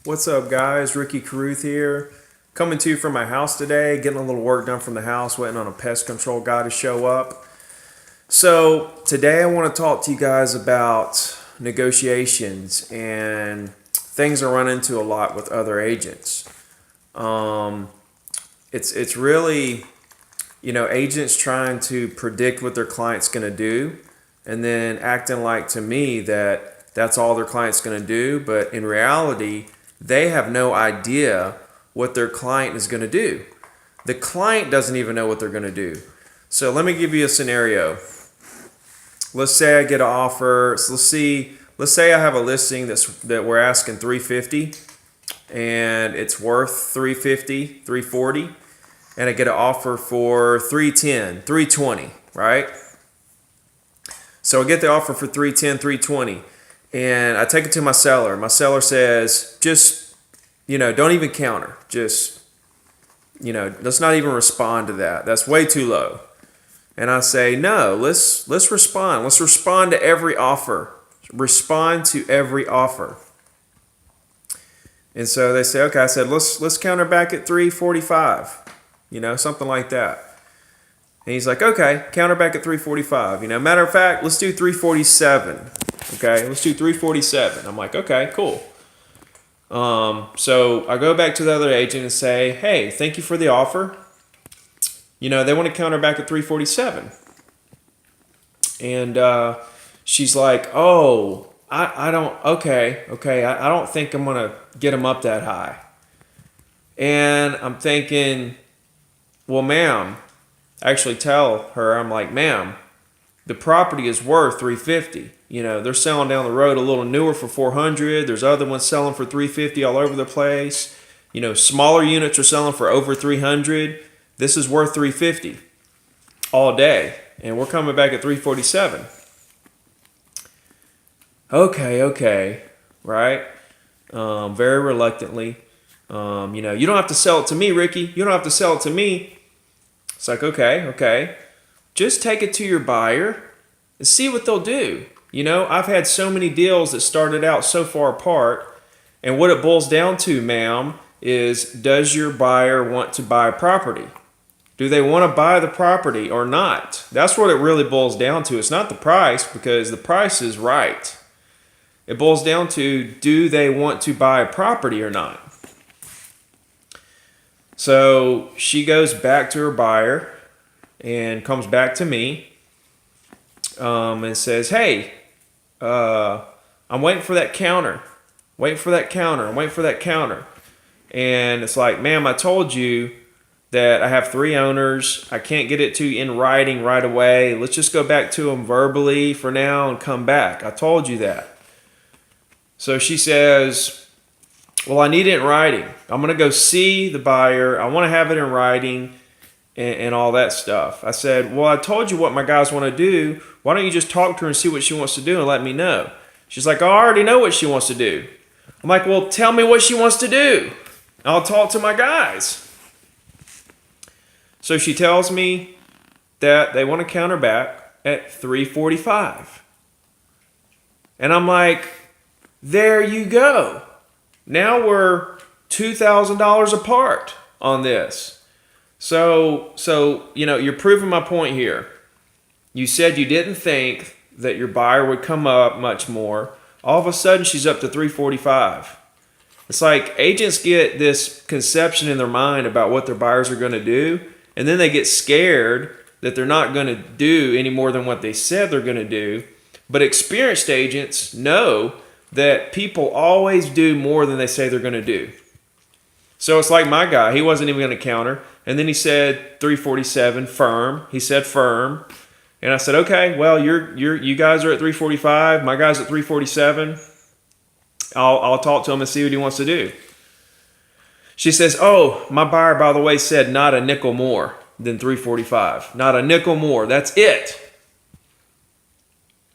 What's up, guys? Ricky Carruth here. Coming to you from my house today, getting a little work done from the house, waiting on a pest control guy to show up. So, today I want to talk to you guys about negotiations and things I run into a lot with other agents. It's really, agents trying to predict what their client's going to do and then acting like to me that that's all their client's going to do, but in reality, they have no idea what their client is going to do. The client doesn't even know what they're going to do. So let me give you a scenario. Let's say I get an offer. So let's say I have a listing that we're asking $350 and it's worth $350, $340, and I get an offer for $310, $320, right? So I get the offer for $310, $320. And I take it to my seller. My seller says, just, don't even counter. Just, let's not even respond to that. That's way too low. And I say, no, let's respond. Let's respond to every offer. Respond to every offer. And so they say, okay, I said, let's counter back at 345, something like that. And he's like, okay, counter back at 345. Matter of fact, let's do 347. Okay, let's do 347. I'm like, okay, cool. So I go back to the other agent and say, hey, thank you for the offer. They want to counter back at 347. And she's like, oh, I don't, okay, I don't think I'm going to get them up that high. And I'm thinking, well, ma'am, I actually tell her, I'm like, ma'am, the property is worth 350. They're selling down the road a little newer for 400. There's other ones selling for 350 all over the place. Smaller units are selling for over 300. This is worth 350 all day, and we're coming back at 347. Okay, right? Very reluctantly. You don't have to sell it to me, Ricky. You don't have to sell it to me. It's like, okay. Just take it to your buyer and see what they'll do. I've had so many deals that started out so far apart, and what it boils down to, ma'am, is does your buyer want to buy property? Do they want to buy the property or not? That's what it really boils down to. It's not the price, because the price is right. It boils down to, do they want to buy property or not? So she goes back to her buyer and comes back to me and says, hey, I'm waiting for that counter. I'm waiting for that counter. And it's like, ma'am, I told you that I have 3 owners. I can't get it to you in writing right away. Let's just go back to them verbally for now and come back. I told you that. So she says, well, I need it in writing. I'm going to go see the buyer. I want to have it in writing and all that stuff. I said, well, I told you what my guys want to do. Why don't you just talk to her and see what she wants to do and let me know? She's like, oh, I already know what she wants to do. I'm like, well, tell me what she wants to do. I'll talk to my guys. So she tells me that they want to counter back at 345. And I'm like, there you go. Now we're $2,000 apart on this. So you're proving my point here. You said you didn't think that your buyer would come up much more. All of a sudden, she's up to 345. It's like agents get this conception in their mind about what their buyers are going to do, and then they get scared that they're not going to do any more than what they said they're going to do. But experienced agents know that people always do more than they say they're going to do. So it's like my guy. He wasn't even going to counter. And then he said 347, firm. He said firm. And I said, okay, well, you guys are at 345. My guy's at 347. I'll talk to him and see what he wants to do. She says, oh, my buyer, by the way, said not a nickel more than 345. Not a nickel more. That's it.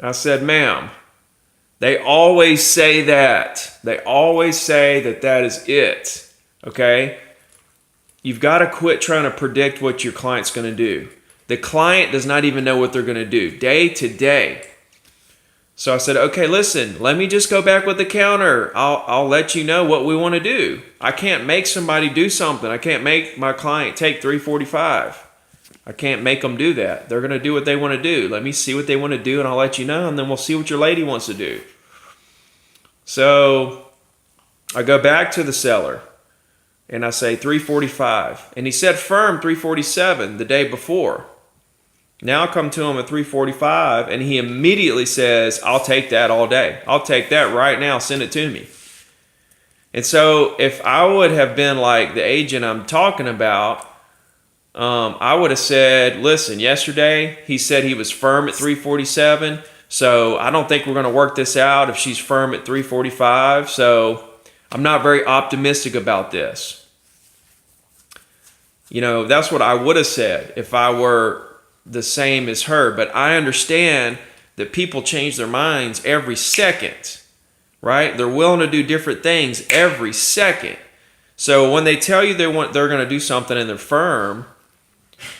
I said, ma'am, they always say that. They always say that is it. Okay? You've got to quit trying to predict what your client's going to do. The client does not even know what they're going to do day to day. So I said, okay, listen, let me just go back with the counter. I'll let you know what we want to do. I can't make somebody do something. I can't make my client take 345. I can't make them do that. They're going to do what they want to do. Let me see what they want to do, and I'll let you know, and then we'll see what your lady wants to do. So I go back to the seller, and I say 345. And he said firm 347 the day before. Now I come to him at 345, and he immediately says, I'll take that all day. I'll take that right now. Send it to me. And so if I would have been like the agent I'm talking about, I would have said, listen, yesterday he said he was firm at 347, so I don't think we're going to work this out if she's firm at 345, so I'm not very optimistic about this. You know, that's what I would have said if I were the same as her. But I understand that people change their minds every second, right? They're willing to do different things every second. So when they tell you they're going to do something in their firm,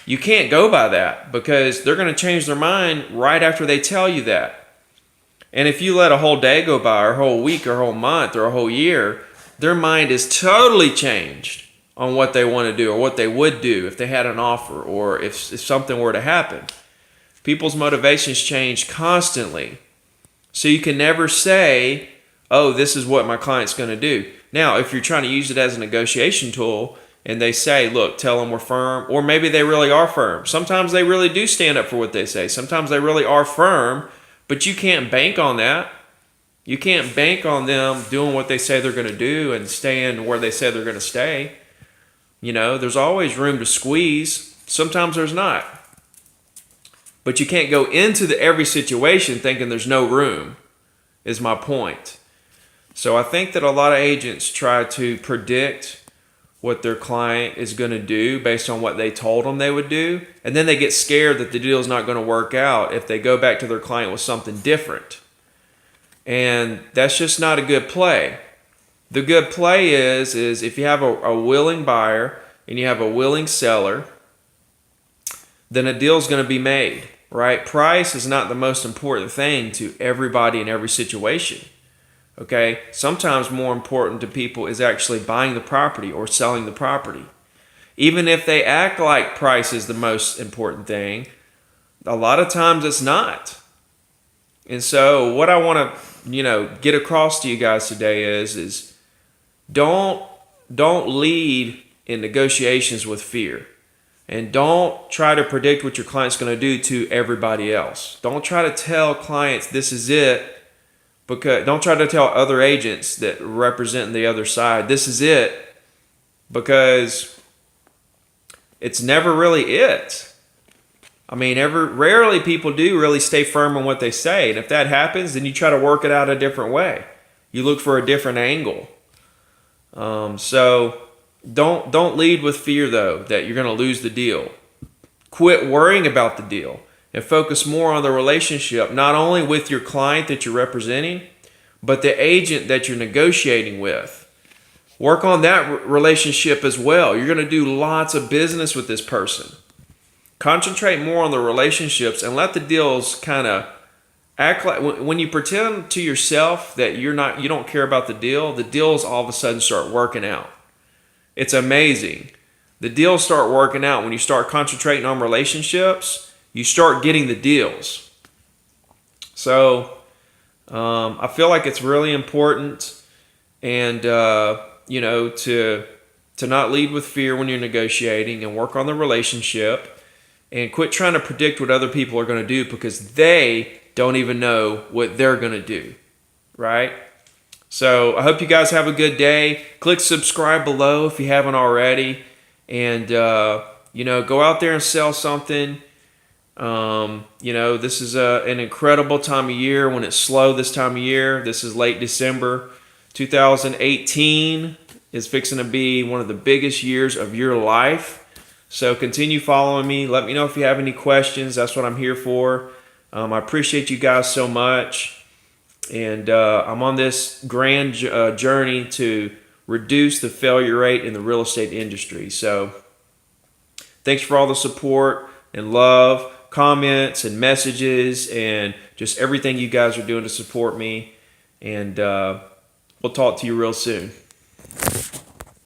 you can't go by that, because they're going to change their mind right after they tell you that. And if you let a whole day go by, or a whole week, or a whole month, or a whole year, their mind is totally changed on what they want to do, or what they would do if they had an offer, or if something were to happen. People's motivations change constantly. So you can never say, oh, this is what my client's going to do. Now, if you're trying to use it as a negotiation tool, and they say, look, tell them we're firm, or maybe they really are firm. Sometimes they really do stand up for what they say. Sometimes they really are firm, but you can't bank on that. You can't bank on them doing what they say they're going to do and staying where they say they're going to stay. You know, there's always room to squeeze. Sometimes there's not. But you can't go into every situation thinking there's no room, is my point. So I think that a lot of agents try to predict what their client is going to do based on what they told them they would do. And then they get scared that the deal is not going to work out if they go back to their client with something different. And that's just not a good play. The good play is if you have a willing buyer and you have a willing seller, then a deal is going to be made, right? Price is not the most important thing to everybody in every situation. Okay, sometimes more important to people is actually buying the property or selling the property. Even if they act like price is the most important thing, a lot of times it's not. And so what I want to, get across to you guys today is don't lead in negotiations with fear. And don't try to predict what your client's going to do to everybody else. Don't try to tell clients this is it. Because don't try to tell other agents that represent the other side, this is it, because it's never really it. I mean, rarely people do really stay firm on what they say. And if that happens, then you try to work it out a different way. You look for a different angle. So don't lead with fear, though, that you're going to lose the deal. Quit worrying about the deal. And focus more on the relationship, not only with your client that you're representing, but the agent that you're negotiating with. Work on that relationship as well. You're going to do lots of business with this person. Concentrate more on the relationships and let the deals kind of act like, when you pretend to yourself that you don't care about the deals all of a sudden start working out. It's amazing. The deals start working out when you start concentrating on relationships. You start getting the deals. So I feel like it's really important, and to not lead with fear when you're negotiating, and work on the relationship, and quit trying to predict what other people are going to do, because they don't even know what they're going to do, right? So I hope you guys have a good day. Click subscribe below if you haven't already, and go out there and sell something. This is an incredible time of year when it's slow this time of year. This is late December. 2018 is fixing to be one of the biggest years of your life. So continue following me. Let me know if you have any questions. That's what I'm here for. I appreciate you guys so much. And I'm on this grand journey to reduce the failure rate in the real estate industry. So thanks for all the support and love. comments and messages and just everything you guys are doing to support me. And we'll talk to you real soon.